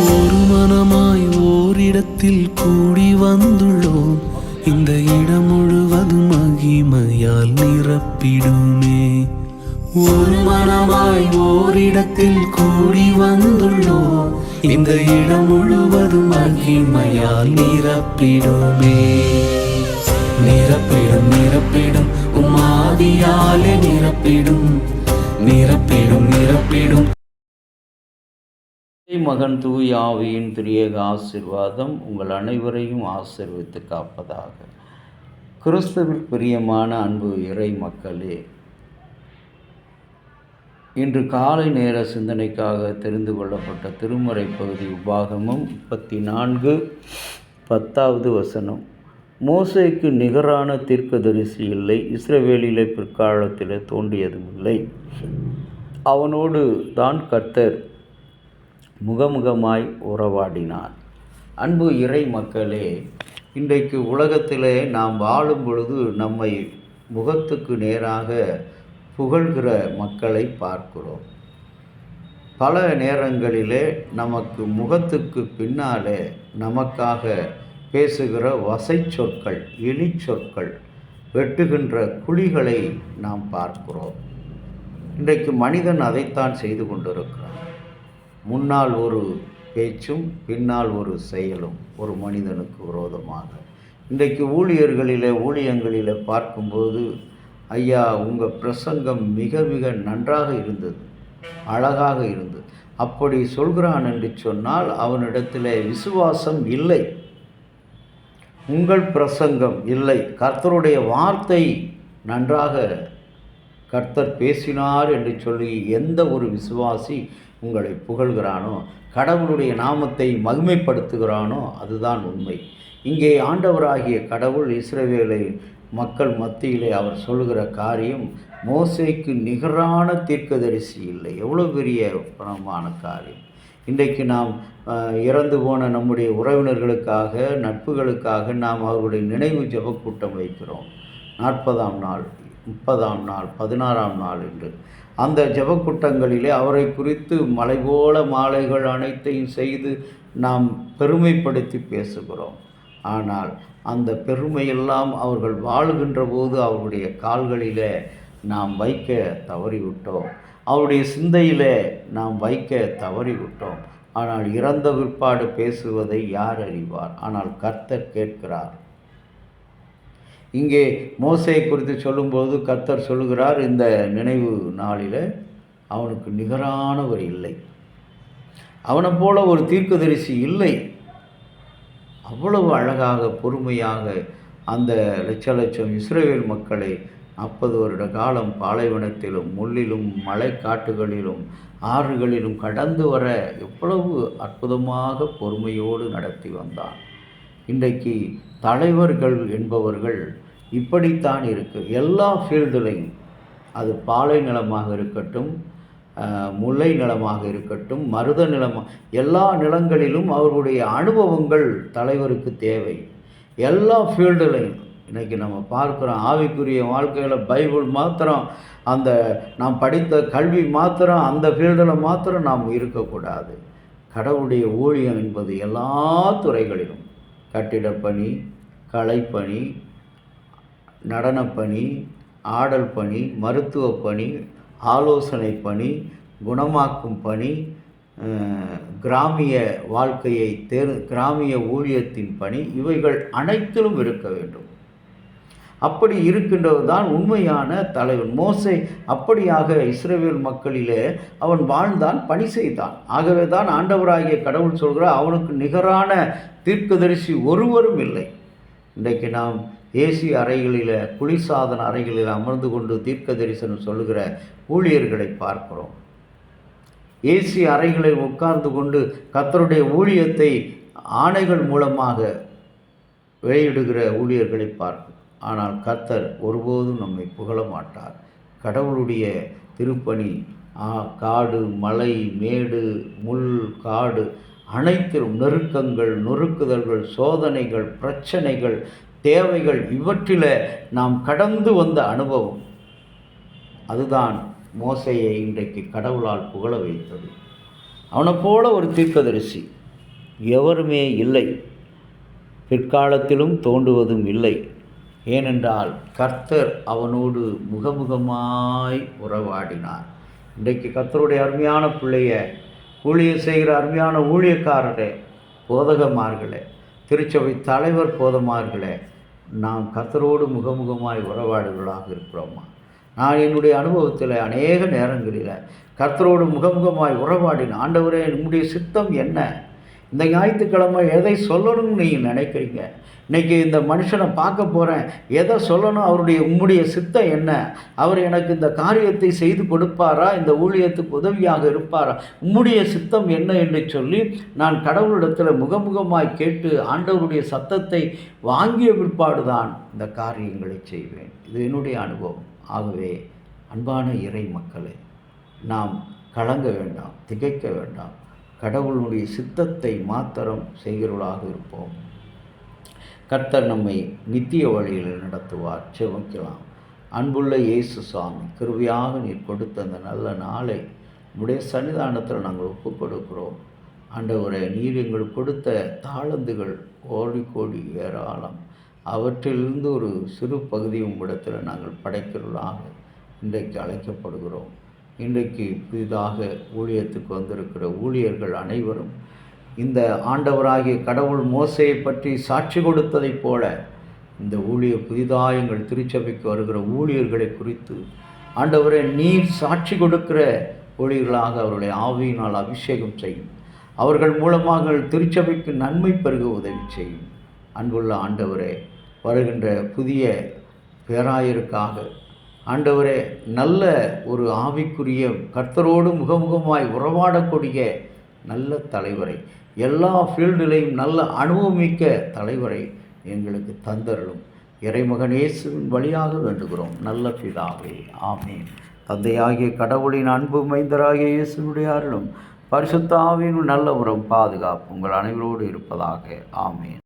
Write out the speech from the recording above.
ஒரு மனமாய் ஓரிடத்தில் கூடி வந்துள்ளோம், இந்த இடம் முழுவதும் மகிமையால் நிரப்பிடுமே. ஒரு மனமாய் ஓரிடத்தில் கூடி வந்துள்ளோம், இந்த இடம் முழுவதும் மகிமையால் நிரப்பிடுமே. நிரப்பிடும் நிரப்பிடும் உம்மாவியாலே நிரப்பிடும் நிரப்பிடும் நிரப்பிடும். மகன் தூய ஆவியின் திரியேக ஆசீர்வாதம் உங்கள் அனைவரையும் ஆசீர்வித்து காப்பதாக. கிறிஸ்துவில் பிரியமான அன்பு இறை மக்களே, இன்று காலை நேர சிந்தனைக்காக தெரிந்து கொள்ளப்பட்ட திருமறை பகுதி உபாகமம் 34:10. மோசேக்கு நிகரான தீர்க்கதரிசி இல்லை, இஸ்ரவேலிலே பிற்காலத்திலே தோன்றியதும் இல்லை. அவனோடு தான் கர்த்தர் முகமுகமாய் உறவாடினார். அன்பு இறை மக்களே, இன்றைக்கு உலகத்திலே நாம் வாழும் பொழுது நம்மை முகத்துக்கு நேராக புகழ்கிற மக்களை பார்க்கிறோம். பல நேரங்களிலே நமக்கு முகத்துக்கு பின்னாலே நமக்காக பேசுகிற வசை சொற்கள், இழி சொற்கள், வெட்டுகின்ற குழிகளை நாம் பார்க்கிறோம். இன்றைக்கு மனிதன் அதைத்தான் செய்து கொண்டிருக்கிறான். முன்னால் ஒரு பேச்சும் பின்னால் ஒரு செயலும் ஒரு மனிதனுக்கு விரோதமாக. இன்றைக்கு ஊழியங்களில் பார்க்கும்போது, ஐயா உங்கள் பிரசங்கம் மிக மிக நன்றாக இருந்தது, அழகாக இருந்தது, அப்படி சொல்கிறான் என்று சொன்னால் அவனிடத்தில் விசுவாசம் இல்லை. உங்கள் பிரசங்கம் இல்லை, கர்த்தருடைய வார்த்தை நன்றாக கர்த்தர் பேசினார் என்று சொல்லி எந்த ஒரு விசுவாசி உங்களை புகழ்கிறானோ, கடவுளுடைய நாமத்தை மகிமைப்படுத்துகிறானோ அதுதான் உண்மை. இங்கே ஆண்டவராகிய கடவுள் இஸ்ரவேலை மக்கள் மத்தியிலே அவர் சொல்லுகிற காரியம், மோசேக்கு நிகரான தீர்க்கதரிசி இல்லை. எவ்வளோ பெரிய பணமான காரியம். இன்றைக்கு நாம் இறந்து போன நம்முடைய உறவினர்களுக்காக, நட்புகளுக்காக நாம் அவர்களுடைய நினைவு ஜெபக்கூட்டம் வைக்கிறோம். 40ஆம் நாள், 30ஆம் நாள், 16ஆம் நாள் என்று அந்த ஜெபக்கூட்டங்களிலே அவரை குறித்து மலை போல மாலைகள் அனைத்தையும் செய்து நாம் பெருமைப்படுத்தி பேசுகிறோம். ஆனால் அந்த பெருமையெல்லாம் அவர்கள் வாழுகின்ற போது அவருடைய கால்களிலே நாம் வைக்க தவறிவிட்டோம், அவருடைய சிந்தையிலே நாம் வைக்க தவறிவிட்டோம். ஆனால் இறந்த பிற்பாடு பேசுவதை யார் அறிவார்? ஆனால் கர்த்தர் கேட்கிறார். இங்கே மோசேயை குறித்து சொல்லும்போது கர்த்தர் சொல்லுகிறார், இந்த நினைவு நாளில் அவனுக்கு நிகரானவர் இல்லை, அவனை போல ஒரு தீர்க்கதரிசி இல்லை. அவ்வளவு அழகாக பொறுமையாக அந்த லட்சம் இஸ்ரவேல் மக்களை 40 வருட காலம் பாலைவனத்திலும் முள்ளிலும் மலை காட்டுகளிலும் ஆறுகளிலும் கடந்து வர எவ்வளவு அற்புதமாக பொறுமையோடு நடத்தி வந்தான். இன்றைக்கு தலைவர்கள் என்பவர்கள் இப்படித்தான் இருக்குது. எல்லா ஃபீல்டுலையும், அது பாலை நிலமாக இருக்கட்டும், முல்லை நிலமாக இருக்கட்டும், மருத நிலமாக, எல்லா நிலங்களிலும் அவர்களுடைய அனுபவங்கள் தலைவருக்கு தேவை. எல்லா ஃபீல்டுலையும் இன்றைக்கி நம்ம பார்க்குறோம். ஆவிக்குரிய வாழ்க்கையில் பைபிள் மாத்திரம், அந்த நாம் படித்த கல்வி மாத்திரம், அந்த ஃபீல்டில் மாத்திரம் நாம் இருக்கக்கூடாது. கடவுளுடைய ஊழியம் என்பது எல்லா துறைகளிலும், கட்டிடப்பணி, கலைப்பணி, நடனப்பணி, ஆடல் பணி, மருத்துவ பணி, ஆலோசனை பணி, குணமாக்கும் பணி, கிராமிய வாழ்க்கையை கிராமிய ஊழியத்தின் பணி, இவைகள் அனைத்திலும் இருக்க வேண்டும். அப்படி இருக்கின்றவர் தான் உண்மையான தலைவன். மோசே அப்படியாக இஸ்ரவேல் மக்களிலே அவன் வாழ்ந்தான், பணி செய்தான். ஆகவே தான் ஆண்டவராகிய கடவுள் சொல்கிறார், அவனுக்கு நிகரான தீர்க்கதரிசி ஒருவரும் இல்லை. இன்றைக்கு நாம் ஏசி அறைகளில், குளிர்சாதன அறைகளில் அமர்ந்து கொண்டு தீர்க்க தரிசனம் சொல்லுகிற ஊழியர்களை பார்க்கிறோம். ஏசி அறைகளில் உட்கார்ந்து கொண்டு கர்த்தருடைய ஊழியத்தை ஆணைகள் மூலமாக வெளியிடுகிற ஊழியர்களை பார்க்கிறோம். ஆனால் கர்த்தர் ஒருபோதும் நம்மை புகழ மாட்டார். கடவுளுடைய திருப்பணி காடு, மலை, மேடு, முள், காடு அனைத்திலும் நெருக்கங்கள், நொறுக்குதல்கள், சோதனைகள், பிரச்சனைகள், தேவைகள், இவற்றில் நாம் கடந்து வந்த அனுபவம் அதுதான் மோசேயை இன்றைக்கு கடவுளால் புகழ வைத்தது. அவனை போல ஒரு தீர்க்கதரிசி எவருமே இல்லை, பிற்காலத்திலும் தோன்றுவதும் இல்லை. ஏனென்றால் கர்த்தர் அவனோடு முகமுகமாய் உறவாடினார். இன்றைக்கு கர்த்தருடைய அருமையான பிள்ளைய, ஊழியர் செய்கிற அருமையான ஊழியக்காரரே, போதகமார்களே, திருச்சபை தலைவர் போதமார்களே, நாம் கர்த்தரோடு முகமுகமாய் உறவாடுகளாக இருக்கிறோமா? நான் என்னுடைய அனுபவத்தில் அநேக நேரங்களில் கர்த்தரோடு முகமுகமாய் உறவாடின. ஆண்டவரே, நம்முடைய சித்தம் என்ன? இந்த ஞாயிற்றுக்கிழமை எதை சொல்லணும்னு நீங்கள் நினைக்கிறீங்க? இன்றைக்கி இந்த மனுஷனை பார்க்க போகிறேன், எதை சொல்லணும்? உம்முடைய சித்தம் என்ன? அவர் எனக்கு இந்த காரியத்தை செய்து கொடுப்பாரா? இந்த ஊழியத்துக்கு உதவியாக இருப்பாரா? உம்முடைய சித்தம் என்ன என்று சொல்லி நான் கடவுளிடத்தில் முகமுகமாய் கேட்டு ஆண்டவருடைய சத்தத்தை வாங்கிய பிற்பாடுதான் இந்த காரியங்களை செய்வேன். இது என்னுடைய அனுபவம். ஆகவே அன்பான இறை மக்களே, நாம் கலங்க வேண்டாம், திகைக்க வேண்டாம். கடவுளுடைய சித்தத்தை மாத்திரம் செய்கிறவர்களாக இருப்போம். கர்த்தர் நம்மை நித்திய வழியில் நடத்துவார். செபிக்கலாம். அன்புள்ள இயேசு சுவாமி, கிருபையாக நீர் கொடுத்த அந்த நல்ல நாளை உடைய சன்னிதானத்தில் நாங்கள் ஒப்புக் கொடுக்கிறோம். ஆண்டவரே, நீர் எங்களுக்கு கொடுத்த தாளந்துகள் கோடி கோடி ஏராளம். அவற்றிலிருந்து ஒரு சிறு பகுதி உங்களிடத்தில் நாங்கள் படைக்கிறவர்களாக இன்றைக்கு அழைக்கப்படுகிறோம். இன்றைக்கு புதிதாக ஊழியத்துக்கு வந்திருக்கிற ஊழியர்கள் அனைவரும் இந்த ஆண்டவராகிய கடவுள் மோசையை பற்றி சாட்சி கொடுத்ததைப் போல இந்த புதிதாக எங்கள் திருச்சபைக்கு வருகிற ஊழியர்களை குறித்து ஆண்டவரே, நீர் சாட்சி கொடுக்கிற ஊழியர்களாக அவருடைய ஆவியினால் அபிஷேகம் செய்யும். அவர்கள் மூலமாக திருச்சபைக்கு நன்மை பெருக உதவி செய்யும். அன்புள்ள ஆண்டவரே, வருகின்ற புதிய பேராயருக்காக ஆண்டவரே, நல்ல ஒரு ஆவிக்குரிய கர்த்தரோடு முகமுகமாய் உறவாடக்கூடிய நல்ல தலைவரை, எல்லா ஃபீல்டிலையும் நல்ல அனுபவமிக்க தலைவரை எங்களுக்கு தந்தருளும். இறைமகன் இயேசுவின் வழியாக வேண்டுகிறோம் நல்ல பிதாவே, ஆமேன். தந்தையாகிய கடவுளின் அன்பு மைந்தராகிய இயேசுனுடைய அருளும் பரிசுத்த ஆவியின் நல்ல உறவும் பாதுகாப்பு உங்கள் அனைவரோடு இருப்பதாக. ஆமேன்.